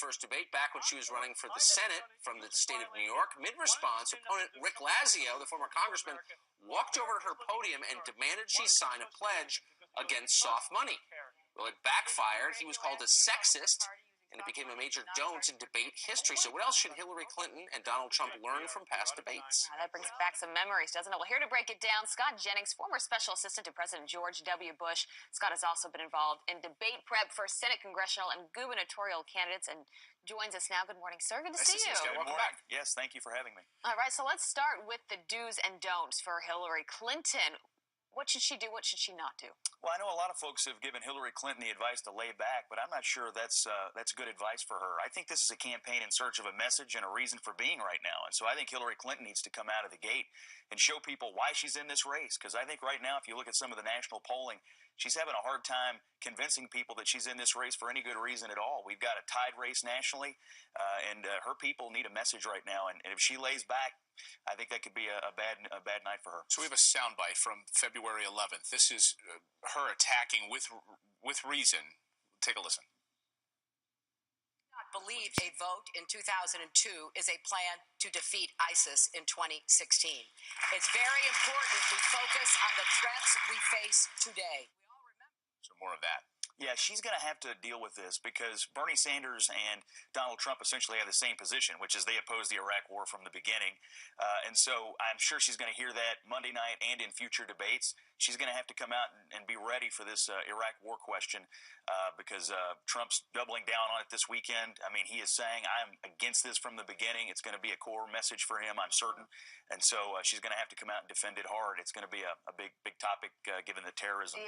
first debate back when she was running for the Senate from the state of New York. Mid-response, opponent Rick Lazio, the former congressman, walked over to her podium and demanded she sign a pledge against soft money. Well, it backfired. He was called a sexist, and it became a major don't in debate history. So what else should Hillary Clinton and Donald Trump learn from past debates? That brings back some memories, doesn't it? Well, here to break it down, Scott Jennings, former special assistant to President George W. Bush. Scott has also been involved in debate prep for Senate, congressional, and gubernatorial candidates and joins us now. Good morning, sir. Good to see you. Good morning. Back. Yes, thank you for having me. All right, so let's start with the do's and don'ts for Hillary Clinton. What should she do? What should she not do? Well, I know a lot of folks have given Hillary Clinton the advice to lay back, but I'm not sure that's good advice for her. I think this is a campaign in search of a message and a reason for being right now. And so I think Hillary Clinton needs to come out of the gate and show people why she's in this race. Because I think right now, if you look at some of the national polling, she's having a hard time convincing people that she's in this race for any good reason at all. We've got a tied race nationally, and her people need a message right now. And if she lays back, I think that could be a bad night for her. So we have a soundbite from February 11th. This is her attacking with reason. Take a listen. I believe a vote in 2002 is a plan to defeat ISIS in 2016. It's very important we focus on the threats we face today. So more of that. Yeah, she's going to have to deal with this because Bernie Sanders and Donald Trump essentially have the same position, which is they oppose the Iraq War from the beginning. And so I'm sure she's going to hear that Monday night and in future debates. She's going to have to come out and be ready for this Iraq War question because Trump's doubling down on it this weekend. I mean, he is saying, I'm against this from the beginning. It's going to be a core message for him, I'm certain. And so she's going to have to come out and defend it hard. It's going to be a big topic given the terrorism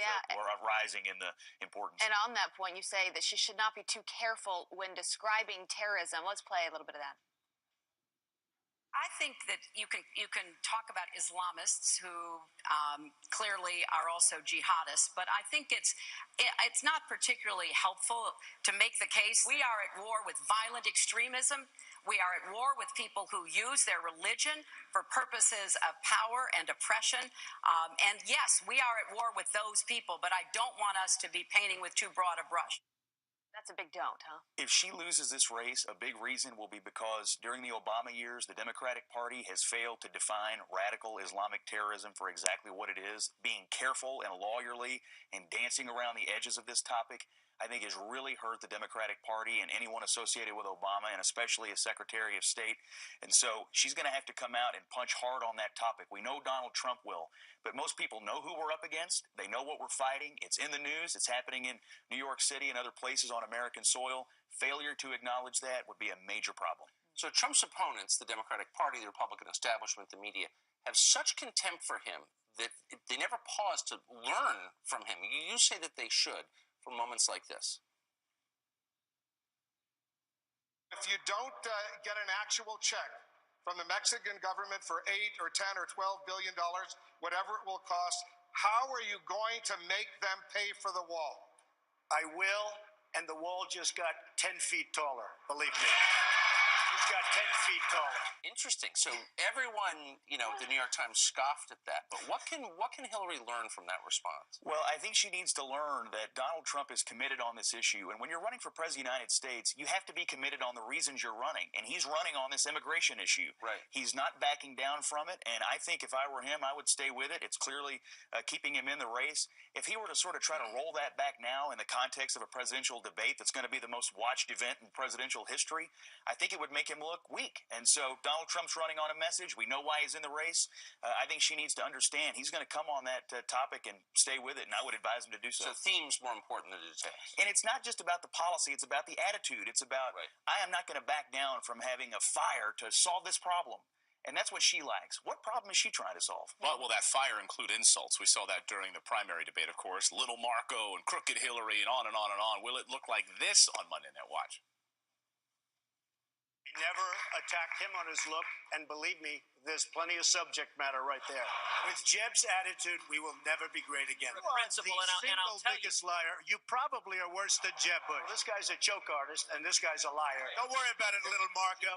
rising in the importance. And on that point, you say that she should not be too careful when describing terrorism. Let's play a little bit of that. I think that you can talk about Islamists who clearly are also jihadists, but I think it's not particularly helpful to make the case. We are at war with violent extremism. We are at war with people who use their religion for purposes of power and oppression. And yes, we are at war with those people, but I don't want us to be painting with too broad a brush. That's a big don't, huh? If she loses this race, a big reason will be because during the Obama years, the Democratic Party has failed to define radical Islamic terrorism for exactly what it is. Being careful and lawyerly and dancing around the edges of this topic, I think, has really hurt the Democratic Party and anyone associated with Obama, and especially as Secretary of State. And so she's going to have to come out and punch hard on that topic. We know Donald Trump will, but most people know who we're up against. They know what we're fighting. It's in the news. It's happening in New York City and other places on American soil. Failure to acknowledge that would be a major problem. So Trump's opponents, the Democratic Party, the Republican establishment, the media, have such contempt for him that they never pause to learn from him. You say that they should. For moments like this. If you don't get an actual check from the Mexican government for $8 or $10 or $12 billion, whatever it will cost, how are you going to make them pay for the wall? I will, and the wall just got 10 feet taller, believe me. It's got 10 feet taller. Interesting. So everyone, the New York Times scoffed at that. But what can Hillary learn from that response? Well, I think she needs to learn that Donald Trump is committed on this issue. And when you're running for President of the United States, you have to be committed on the reasons you're running. And he's running on this immigration issue. Right. He's not backing down from it. And I think if I were him, I would stay with it. It's clearly keeping him in the race. If he were to sort of try to roll that back now in the context of a presidential debate that's going to be the most watched event in presidential history, I think it would make him look weak. And so Donald Trump's running on a message. We know why he's in the race. I think she needs to understand he's going to come on that topic and stay with it, and I would advise him to do so. So theme's more important than the details. And it's not just about the policy. It's about the attitude. It's about, I am not going to back down from having a fire to solve this problem. And that's what she lacks. What problem is she trying to solve? Well, will that fire include insults? We saw that during the primary debate, of course. Little Marco and Crooked Hillary and on and on and on. Will it look like this on Monday Night Watch? I never attacked him on his look, and believe me, there's plenty of subject matter right there. With Jeb's attitude, we will never be great again. Principal, and I'll tell biggest liar. You probably are worse than Jeb Bush. This guy's a joke artist, and this guy's a liar. Don't worry about it, little Marco.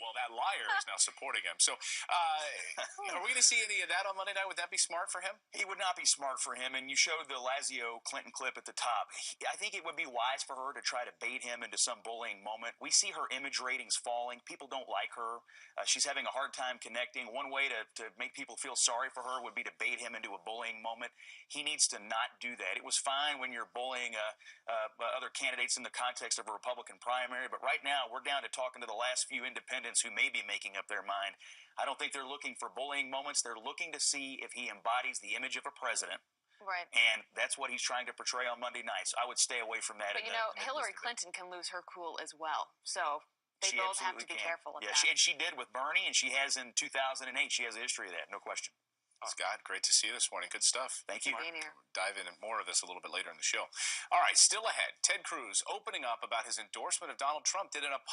Well, that liar is now supporting him. So, are we going to see any of that on Monday night? Would that be smart for him? It would not be smart for him, and you showed the Lazio-Clinton clip at the top. I think it would be wise for her to try to bait him into some bullying moment. We see her image ratings falling. People don't like her. She's having a hard time connecting. One way to make people feel sorry for her would be to bait him into a bullying moment. He needs to not do that. It was fine when you're bullying other candidates in the context of a Republican primary, but right now we're down to talking to the last few independents who may be making up their mind. I don't think they're looking for bullying moments. They're looking to see if he embodies the image of a president. Right. And that's what he's trying to portray on Monday night. So I would stay away from that. But, Hillary Clinton can lose her cool as well. So they both have to be careful of that. And she did with Bernie, and she has in 2008. She has a history of that, no question. Scott, great to see you this morning. Good stuff. Thank you. Being here. We'll dive into more of this a little bit later in the show. All right, still ahead. Ted Cruz opening up about his endorsement of Donald Trump. Did an apology